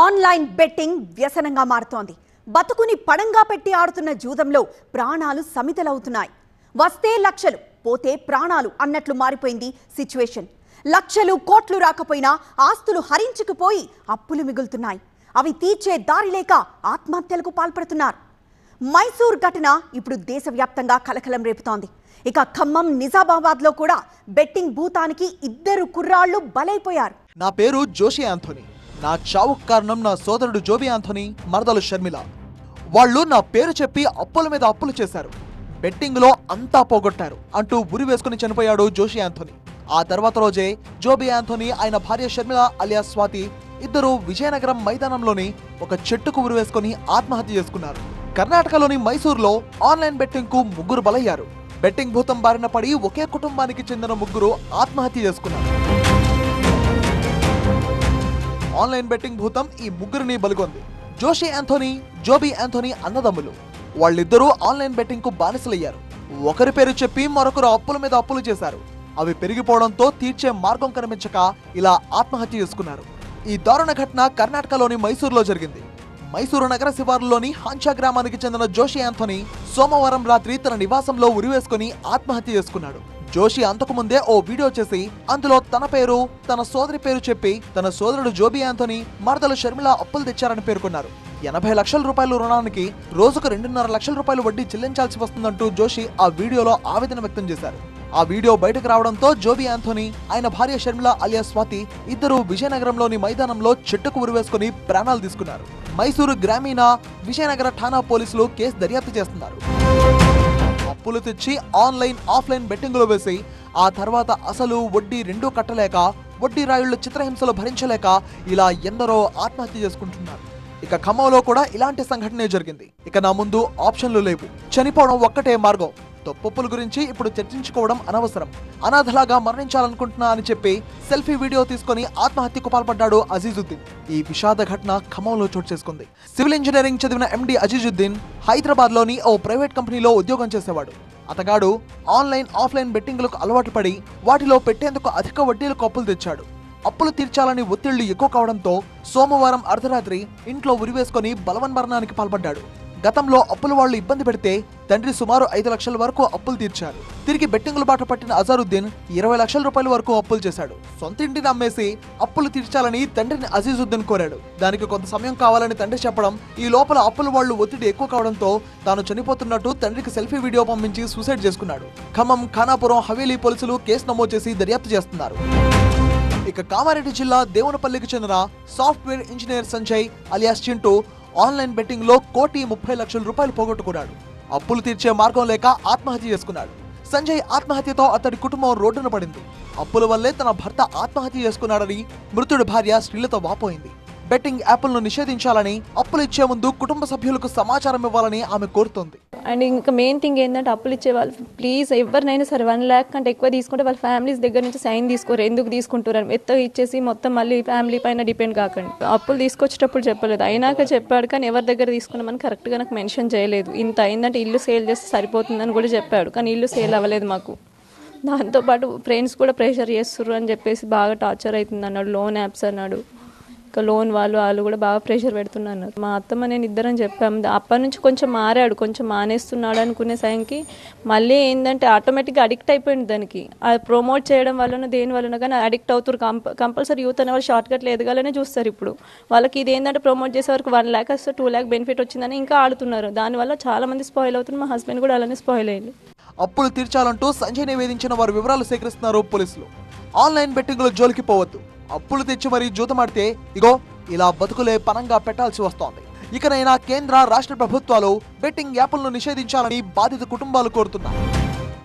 Online betting వ్యసనంగా మారుతోంది. బతుకుని పడంగా పెట్టి ఆడుతున్న జూదంలో ప్రాణాలు సమితలవుతున్నాయి. వస్తే లక్షలు, పోతే ప్రాణాలు అన్నట్లు మారిపోయింది సిచ్యువేషన్. లక్షలు కోట్లు రాకపోయినా ఆస్తులు హరించుకుపోయి అప్పులు మిగులుతున్నాయి. అవి తీర్చే దారి లేక ఆత్మహత్యలకు పాల్పడుతున్నారు. మైసూర్ ఘటన ఇప్పుడు దేశవ్యాప్తంగా కలకలం రేపుతోంది. ఇక ఖమ్మం, నిజామాబాద్లో కూడా బెట్టింగ్ భూతానికి 2 కుర్రాళ్లు బలైపోయారు. నా పేరు జోషి ఆంథోనీ. నా చావుకు కారణం నా సోదరుడు జోబీ ఆంథోనీ, మరదలు షర్మిల. వాళ్ళు నా పేరు చెప్పి అప్పుల మీద అప్పులు చేశారు. బెట్టింగ్ లో అంతా పోగొట్టారు అంటూ ఉరి వేసుకుని చనిపోయాడు జోషి ఆంథోనీ. ఆ తర్వాత రోజే జోబీ ఆంథోనీ, ఆయన భార్య షర్మిల అలియాస్ స్వాతి ఇద్దరు విజయనగరం మైదానంలోని ఒక చెట్టుకు ఉరి వేసుకుని ఆత్మహత్య చేసుకున్నారు. కర్ణాటకలోని మైసూర్లో ఆన్లైన్ బెట్టింగ్ కు 3 బలయ్యారు. బెట్టింగ్ భూతం బారిన పడి ఒకే కుటుంబానికి చెందిన 3 ఆత్మహత్య చేసుకున్నారు. ఆన్లైన్ బెట్టింగ్ భూతం ఈ 3ని బలిగొంది. జోషి ఆంథోనీ, జోబీ ఆంథోనీ అన్నదమ్ములు. వాళ్ళిద్దరూ ఆన్లైన్ బెట్టింగ్ కు బానిసలయ్యారు. ఒకరి పేరు చెప్పి మరొకరు అప్పుల మీద అప్పులు చేశారు. అవి పెరిగిపోవడంతో తీర్చే మార్గం కనిపించక ఇలా ఆత్మహత్య చేసుకున్నారు. ఈ దారుణ ఘటన కర్ణాటకలోని మైసూర్లో జరిగింది. మైసూరు నగర శివారులోని హాంచా గ్రామానికి చెందిన జోషి ఆంథోనీ సోమవారం రాత్రి తన నివాసంలో ఉరివేసుకుని ఆత్మహత్య చేసుకున్నాడు. జోషి అంతకుముందే ఓ వీడియో చేసి అందులో తన పేరు, తన సోదరి పేరు చెప్పి తన సోదరుడు జోబీ ఆంథోనీ, మరదలు షర్మిల అప్పులు తెచ్చారని పేర్కొన్నారు. 80 లక్షల రూపాయల రుణానికి రోజుకు 2.5 లక్షల రూపాయలు వడ్డీ చెల్లించాల్సి వస్తుందంటూ జోషి ఆ వీడియోలో ఆవేదన వ్యక్తం చేశారు. ఆ వీడియో బయటకు రావడంతో జోబీ ఆంథోనీ, ఆయన భార్య షర్మిల అలియాస్ స్వాతి ఇద్దరు విజయనగరంలోని మైదానంలో చెట్టుకు ఉరివేసుకుని ప్రాణాలు తీసుకున్నారు. మైసూరు గ్రామీణ, విజయనగర ఠాణా పోలీసులు కేసు దర్యాప్తు చేస్తున్నారు. అప్పులు తెచ్చి ఆన్లైన్, ఆఫ్లైన్ బెట్టింగ్లో వేసి ఆ తర్వాత అసలు వడ్డీ రెండూ కట్టలేక, వడ్డీ రాయుళ్ల చిత్రహింసలు భరించలేక ఇలా ఎందరో ఆత్మహత్య చేసుకుంటున్నారు. ఇక ఖమ్మంలో కూడా ఇలాంటి సంఘటనే జరిగింది. ఇక నా ముందు ఆప్షన్లు లేవు, చనిపోవడం ఒక్కటే మార్గం. తప్పుల గురించి ఇప్పుడు చర్చించుకోవడం అనవసరం. అనాథలాగా మరణించాలనుకుంటున్నా అని చెప్పి సెల్ఫీ వీడియో తీసుకుని ఆత్మహత్యకు పాల్పడ్డాడు అజీజుద్దీన్. ఈ విషాద ఘటన ఖమ్మంలో చోటు చేసుకుంది. సివిల్ ఇంజనీరింగ్ చదివిన ఎండి అజీజుద్దీన్ హైదరాబాద్ లోని ఓ ప్రైవేట్ కంపెనీలో ఉద్యోగం చేసేవాడు. అతగాడు ఆన్లైన్, ఆఫ్లైన్ బెట్టింగ్లకు అలవాటు పడి వాటిలో పెట్టేందుకు అధిక వడ్డీలకు అప్పులు తెచ్చాడు. అప్పులు తీర్చాలని ఒత్తిళ్లు ఎక్కువ కావడంతో సోమవారం అర్ధరాత్రి ఇంట్లో ఉరివేసుకుని బలవన్మరణానికి పాల్పడ్డాడు. గతంలో అప్పుల వాళ్లు ఇబ్బంది పెడితే తండ్రి సుమారు 5 లక్షల వరకు అప్పులు తీర్చారు. తిరిగి బెట్టింగుల బాట పట్టిన అజారుద్దీన్ 20 లక్షల రూపాయల వరకు అప్పులు చేశాడు. సొంత ఇంటిని అమ్మేసి అప్పులు తీర్చాలని తండ్రిని అజీజుద్దీన్ కోరాడు. దానికి కొంత సమయం కావాలని తండ్రి చెప్పడం, ఈ లోపల అప్పుల వాళ్లు ఒత్తిడి ఎక్కువ కావడంతో తాను చనిపోతున్నట్టు తండ్రికి సెల్ఫీ వీడియో పంపించి సూసైడ్ చేసుకున్నాడు. ఖమ్మం, ఖానాపురం, హవేలీ పోలీసులు కేసు నమోదు చేసి దర్యాప్తు చేస్తున్నారు. ఇక కామారెడ్డి జిల్లా దేవునపల్లికి చెందిన software engineer Sanjay alias Chintu online betting లో 1,30 లక్షల రూపాయలు పోగొట్టుకున్నాడు. అప్పులు తీర్చే మార్గం లేక ఆత్మహత్య చేసుకున్నాడు. సంజయ్ ఆత్మహత్యతో అతడి కుటుంబం రోడ్డున పడింది. అప్పుల వల్లే తన భర్త ఆత్మహత్య చేసుకున్నాడని మృతుడి భార్య శ్రీలత వాపోయింది. బెట్టింగ్ యాప్లను నిషేధించాలని, అప్పులు ఇచ్చే ముందు కుటుంబ సభ్యులకు సమాచారం ఇవ్వాలని ఆమె కోరుతోంది. అండ్ ఇంకా మెయిన్ థింగ్ ఏంటంటే అప్పులు ఇచ్చే వాళ్ళు ప్లీజ్ ఎవరినైనా సరే 1 lakh కంటే ఎక్కువ తీసుకుంటే వాళ్ళ ఫ్యామిలీస్ దగ్గర నుంచి సైన్ తీసుకోరు. ఎందుకు తీసుకుంటారు ఎత్తగా ఇచ్చేసి మొత్తం మళ్ళీ ఫ్యామిలీ పైన డిపెండ్ కాకండి. అప్పులు తీసుకొచ్చేటప్పుడు చెప్పలేదు, అయినాక చెప్పాడు. కానీ ఎవరి దగ్గర తీసుకున్నామని కరెక్ట్గా నాకు మెన్షన్ చేయలేదు. ఇంత అయిందంటే ఇల్లు సేల్ చేస్తే సరిపోతుందని కూడా చెప్పాడు. కానీ ఇల్లు సేల్ అవ్వలేదు మాకు. దాంతోపాటు ఫ్రెండ్స్ కూడా ప్రెషర్ చేస్తుర్రు అని చెప్పేసి బాగా టార్చర్ అవుతుంది అన్నాడు. లోన్ యాప్స్ అన్నాడు. ఇంకా లోన్ వాళ్ళు కూడా బాగా ప్రెషర్ పెడుతున్నారు. మా అత్తమ్మ నేను ఇద్దరం చెప్పాము. అప్పటి నుంచి కొంచెం మారాడు, కొంచెం మానేస్తున్నాడు అనుకునే సాయంకి మళ్ళీ ఏంటంటే ఆటోమేటిక్గా అడిక్ట్ అయిపోయింది దానికి. అది ప్రమోట్ చేయడం వలన దేని వలన కానీ అడిక్ట్ అవుతారు. కంపల్సరీ యూత్ అనే వాళ్ళు షార్ట్ కట్లు ఎదగాలనే చూస్తారు. ఇప్పుడు వాళ్ళకి ఇది ఏంటంటే ప్రమోట్ చేసే వరకు 1 lakh వస్తే 2 lakh బెనిఫిట్ వచ్చిందని ఇంకా ఆడుతున్నారు. దానివల్ల చాలా మంది స్పాయిల్ అవుతున్నారు. మా హస్బెండ్ కూడా అలానే స్పాయిల్ అయ్యింది. అప్పులు తీర్చాలంటూ సంజయ్ నివేదించిన వారి వివరాలు సేకరిస్తున్నారు పోలీసులు. ఆన్లైన్ బెట్టింగ్ల జోలికి పోవద్దు. అప్పులు తెచ్చి మరీ జూతమాడితే ఇగో ఇలా బతుకులే పనంగా పెట్టాల్సి వస్తోంది. ఇకనైనా కేంద్ర, రాష్ట్ర ప్రభుత్వాలు బెట్టింగ్ యాప్లను నిషేధించాలని బాధిత కుటుంబాలు కోరుతున్నారు.